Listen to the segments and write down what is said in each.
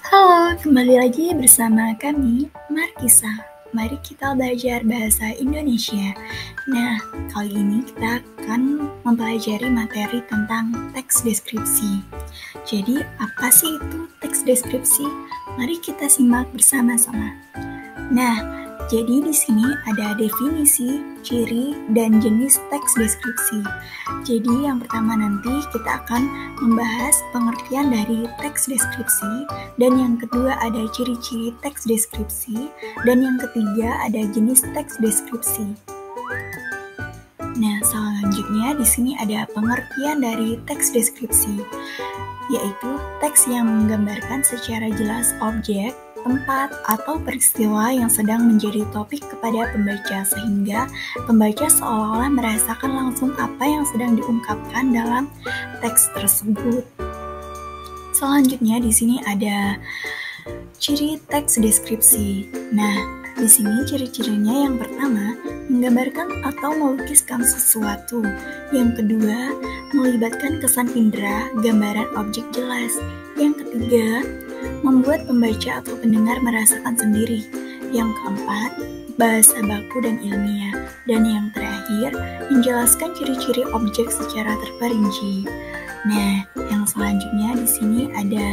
Halo, kembali lagi bersama kami, Markisa. Mari kita belajar bahasa Indonesia. Nah, kali ini kita akan mempelajari materi tentang teks deskripsi. Jadi, apa sih itu teks deskripsi? Mari kita simak bersama-sama. Nah, jadi di sini ada definisi, ciri, dan jenis teks deskripsi. Jadi yang pertama nanti kita akan membahas pengertian dari teks deskripsi, dan yang kedua ada ciri-ciri teks deskripsi, dan yang ketiga ada jenis teks deskripsi. Nah, selanjutnya di sini ada pengertian dari teks deskripsi, yaitu teks yang menggambarkan secara jelas objek, tempat, atau peristiwa yang sedang menjadi topik kepada pembaca sehingga pembaca seolah-olah merasakan langsung apa yang sedang diungkapkan dalam teks tersebut. Selanjutnya di sini ada ciri teks deskripsi. Nah, di sini ciri-cirinya yang pertama, menggambarkan atau melukiskan sesuatu. Yang kedua, melibatkan kesan indera, gambaran objek jelas. Yang ketiga, membuat pembaca atau pendengar merasakan sendiri. Yang keempat, bahasa baku dan ilmiah. Dan yang terakhir, menjelaskan ciri-ciri objek secara terperinci. Nah, yang selanjutnya di sini ada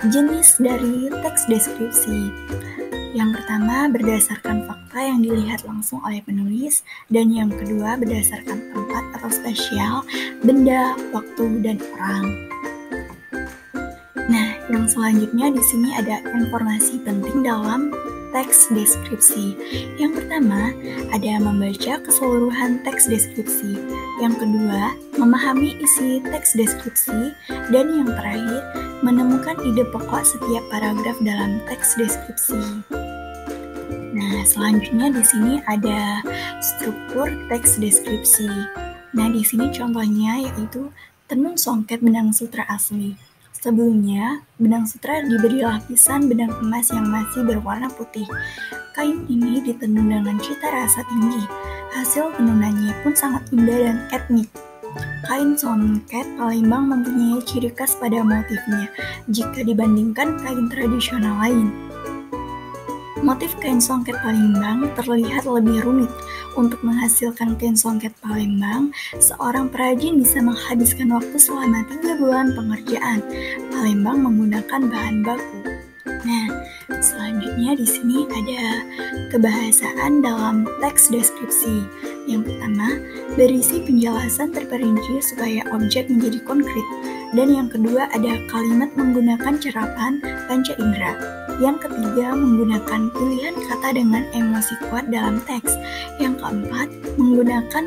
jenis dari teks deskripsi. Yang pertama berdasarkan fakta yang dilihat langsung oleh penulis, dan yang kedua berdasarkan tempat atau spesial, benda, waktu, dan orang. Nah, yang selanjutnya di sini ada informasi penting dalam teks deskripsi. Yang pertama, ada membaca keseluruhan teks deskripsi. Yang kedua, memahami isi teks deskripsi. Dan yang terakhir, menemukan ide pokok setiap paragraf dalam teks deskripsi. Nah, selanjutnya di sini ada struktur teks deskripsi. Nah, di sini contohnya yaitu tenun songket benang sutra asli. Sebelumnya, benang sutra diberi lapisan benang emas yang masih berwarna putih. Kain ini ditenun dengan cita rasa tinggi. Hasil tenunannya pun sangat indah dan etnik. Kain songket Palembang mempunyai ciri khas pada motifnya jika dibandingkan kain tradisional lain. Motif kain songket Palembang terlihat lebih rumit. Untuk menghasilkan kain songket Palembang, seorang perajin bisa menghabiskan waktu selama 3 bulan pengerjaan. Palembang menggunakan bahan baku. Nah, selanjutnya di sini ada kebahasaan dalam teks deskripsi. Yang pertama, berisi penjelasan terperinci supaya objek menjadi konkret. Dan yang kedua ada kalimat menggunakan cerapan panca indera. Yang ketiga, menggunakan pilihan kata dengan emosi kuat dalam teks. Yang keempat, menggunakan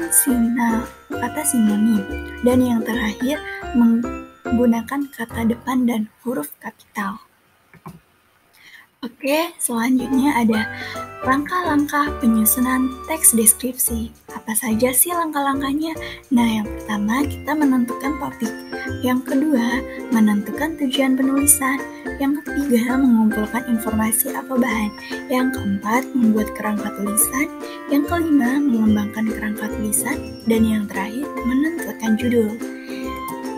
kata sinonim. Dan yang terakhir, menggunakan kata depan dan huruf kapital. Oke, selanjutnya ada langkah-langkah penyusunan teks deskripsi. Apa saja sih langkah-langkahnya? Nah, yang pertama kita menentukan topik. Yang kedua, menentukan tujuan penulisan. Yang ketiga, mengumpulkan informasi atau bahan. Yang keempat, membuat kerangka tulisan. Yang kelima, mengembangkan kerangka tulisan. Dan yang terakhir, menentukan judul.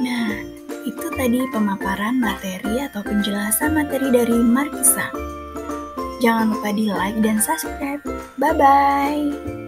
Nah, itu tadi pemaparan materi atau penjelasan materi dari Markisa. Jangan lupa di like dan subscribe. Bye-bye!